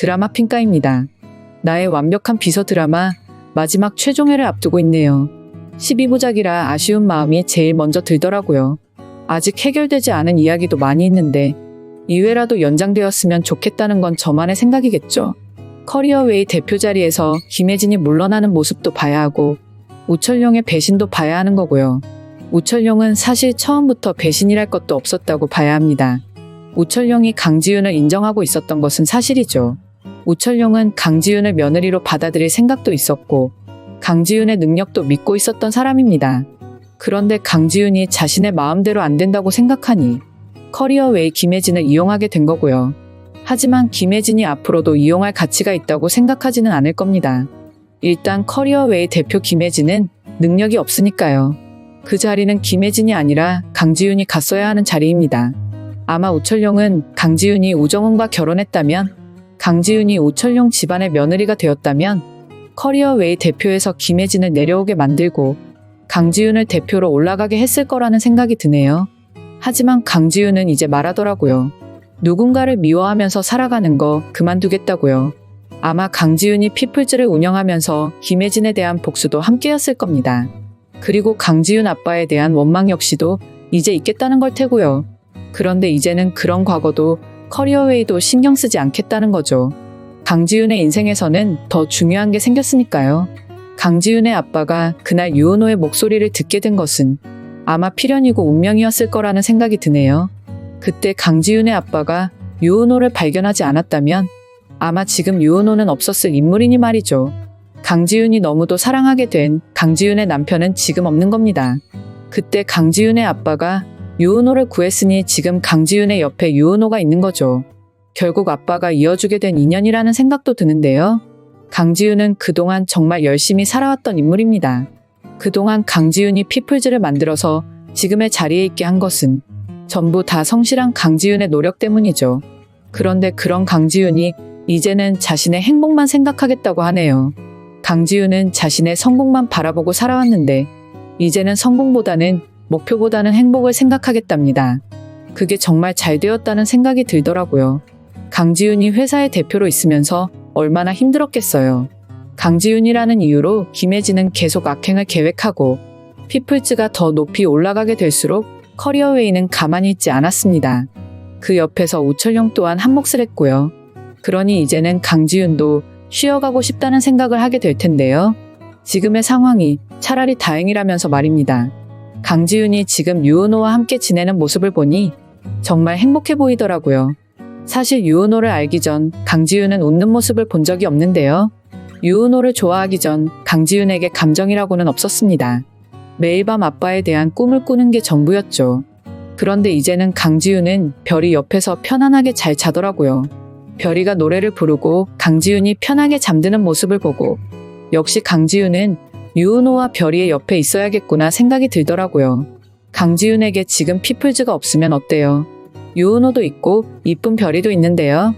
드라마 핑가입니다. 나의 완벽한 비서 드라마 마지막 최종회를 앞두고 있네요. 12부작이라 아쉬운 마음이 제일 먼저 들더라고요. 아직 해결되지 않은 이야기도 많이 있는데 2회라도 연장되었으면 좋겠다는 건 저만의 생각이겠죠. 커리어웨이 대표 자리에서 김혜진이 물러나는 모습도 봐야 하고 우철용의 배신도 봐야 하는 거고요. 우철용은 사실 처음부터 배신이랄 것도 없었다고 봐야 합니다. 우철용이 강지윤을 인정하고 있었던 것은 사실이죠. 우철용은 강지윤을 며느리로 받아들일 생각도 있었고 강지윤의 능력도 믿고 있었던 사람입니다. 그런데 강지윤이 자신의 마음대로 안 된다고 생각하니 커리어웨이 김혜진을 이용하게 된 거고요. 하지만 김혜진이 앞으로도 이용할 가치가 있다고 생각하지는 않을 겁니다. 일단 커리어웨이 대표 김혜진은 능력이 없으니까요. 그 자리는 김혜진이 아니라 강지윤이 갔어야 하는 자리입니다. 아마 우철용은 강지윤이 우정훈과 결혼했다면, 강지윤이 우철용 집안의 며느리가 되었다면 커리어웨이 대표에서 김혜진을 내려오게 만들고 강지윤을 대표로 올라가게 했을 거라는 생각이 드네요. 하지만 강지윤은 이제 말하더라고요. 누군가를 미워하면서 살아가는 거 그만두겠다고요. 아마 강지윤이 피플즈를 운영하면서 김혜진에 대한 복수도 함께였을 겁니다. 그리고 강지윤 아빠에 대한 원망 역시도 이제 있겠다는 걸 테고요. 그런데 이제는 그런 과거도 커리어웨이도 신경 쓰지 않겠다는 거죠. 강지윤의 인생에서는 더 중요한 게 생겼으니까요. 강지윤의 아빠가 그날 유은호의 목소리를 듣게 된 것은 아마 필연이고 운명이었을 거라는 생각이 드네요. 그때 강지윤의 아빠가 유은호를 발견하지 않았다면 아마 지금 유은호는 없었을 인물이니 말이죠. 강지윤이 너무도 사랑하게 된 강지윤의 남편은 지금 없는 겁니다. 그때 강지윤의 아빠가 유은호를 구했으니 지금 강지윤의 옆에 유은호가 있는 거죠. 결국 아빠가 이어주게 된 인연이라는 생각도 드는데요. 강지윤은 그동안 정말 열심히 살아왔던 인물입니다. 그동안 강지윤이 피플즈를 만들어서 지금의 자리에 있게 한 것은 전부 다 성실한 강지윤의 노력 때문이죠. 그런데 그런 강지윤이 이제는 자신의 행복만 생각하겠다고 하네요. 강지윤은 자신의 성공만 바라보고 살아왔는데 이제는 성공보다는 목표보다는 행복을 생각하겠답니다. 그게 정말 잘 되었다는 생각이 들더라고요. 강지윤이 회사의 대표로 있으면서 얼마나 힘들었겠어요. 강지윤이라는 이유로 김혜진은 계속 악행을 계획하고 피플즈가 더 높이 올라가게 될수록 커리어웨이는 가만히 있지 않았습니다. 그 옆에서 우철용 또한 한몫을 했고요. 그러니 이제는 강지윤도 쉬어가고 싶다는 생각을 하게 될 텐데요. 지금의 상황이 차라리 다행이라면서 말입니다. 강지윤이 지금 유은호와 함께 지내는 모습을 보니 정말 행복해 보이더라고요. 사실 유은호를 알기 전 강지윤은 웃는 모습을 본 적이 없는데요. 유은호를 좋아하기 전 강지윤에게 감정이라고는 없었습니다. 매일 밤 아빠에 대한 꿈을 꾸는 게 전부였죠. 그런데 이제는 강지윤은 별이 옆에서 편안하게 잘 자더라고요. 별이가 노래를 부르고 강지윤이 편하게 잠드는 모습을 보고 역시 강지윤은 유은호와 별이의 옆에 있어야겠구나 생각이 들더라고요. 강지윤에게 지금 피플즈가 없으면 어때요? 유은호도 있고 이쁜 별이도 있는데요.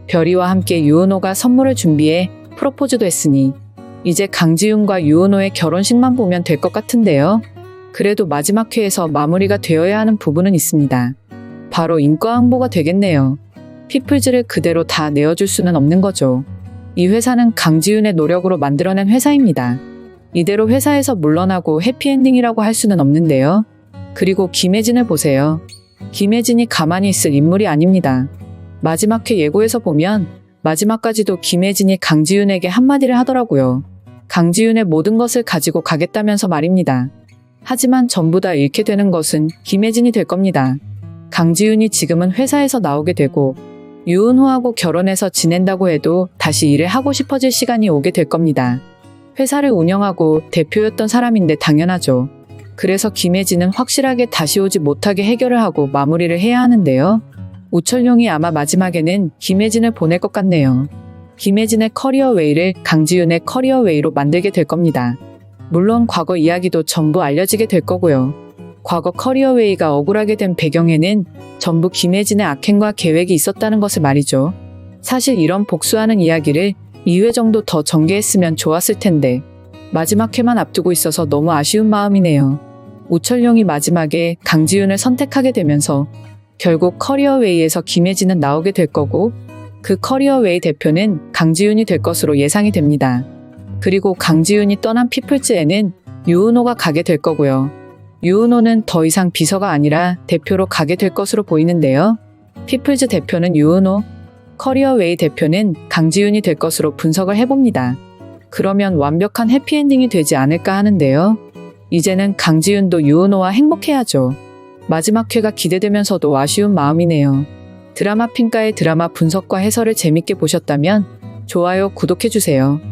별이와 함께 유은호가 선물을 준비해 프로포즈도 했으니 이제 강지윤과 유은호의 결혼식만 보면 될 것 같은데요. 그래도 마지막 회에서 마무리가 되어야 하는 부분은 있습니다. 바로 인과 항보가 되겠네요. 피플즈를 그대로 다 내어줄 수는 없는 거죠. 이 회사는 강지윤의 노력으로 만들어낸 회사입니다. 이대로 회사에서 물러나고 해피엔딩이라고 할 수는 없는데요. 그리고 김혜진을 보세요. 김혜진이 가만히 있을 인물이 아닙니다. 마지막 회 예고에서 보면 마지막까지도 김혜진이 강지윤에게 한마디를 하더라고요. 강지윤의 모든 것을 가지고 가겠다면서 말입니다. 하지만 전부 다 잃게 되는 것은 김혜진이 될 겁니다. 강지윤이 지금은 회사에서 나오게 되고 유은호하고 결혼해서 지낸다고 해도 다시 일을 하고 싶어질 시간이 오게 될 겁니다. 회사를 운영하고 대표였던 사람인데 당연하죠. 그래서 김혜진은 확실하게 다시 오지 못하게 해결을 하고 마무리를 해야 하는데요. 우철용이 아마 마지막에는 김혜진을 보낼 것 같네요. 김혜진의 커리어웨이를 강지윤의 커리어웨이로 만들게 될 겁니다. 물론 과거 이야기도 전부 알려지게 될 거고요. 과거 커리어웨이가 억울하게 된 배경에는 전부 김혜진의 악행과 계획이 있었다는 것을 말이죠. 사실 이런 복수하는 이야기를 2회 정도 더 전개했으면 좋았을 텐데 마지막 회만 앞두고 있어서 너무 아쉬운 마음이네요. 우철용이 마지막에 강지윤을 선택하게 되면서 결국 커리어웨이에서 김혜진은 나오게 될 거고 그 커리어웨이 대표는 강지윤이 될 것으로 예상이 됩니다. 그리고 강지윤이 떠난 피플즈에는 유은호가 가게 될 거고요. 유은호는 더 이상 비서가 아니라 대표로 가게 될 것으로 보이는데요. 피플즈 대표는 유은호, 커리어웨이 대표는 강지윤이 될 것으로 분석을 해봅니다. 그러면 완벽한 해피엔딩이 되지 않을까 하는데요. 이제는 강지윤도 유은호와 행복해야죠. 마지막 회가 기대되면서도 아쉬운 마음이네요. 드라마 핑가의 드라마 분석과 해설을 재밌게 보셨다면 좋아요, 구독해주세요.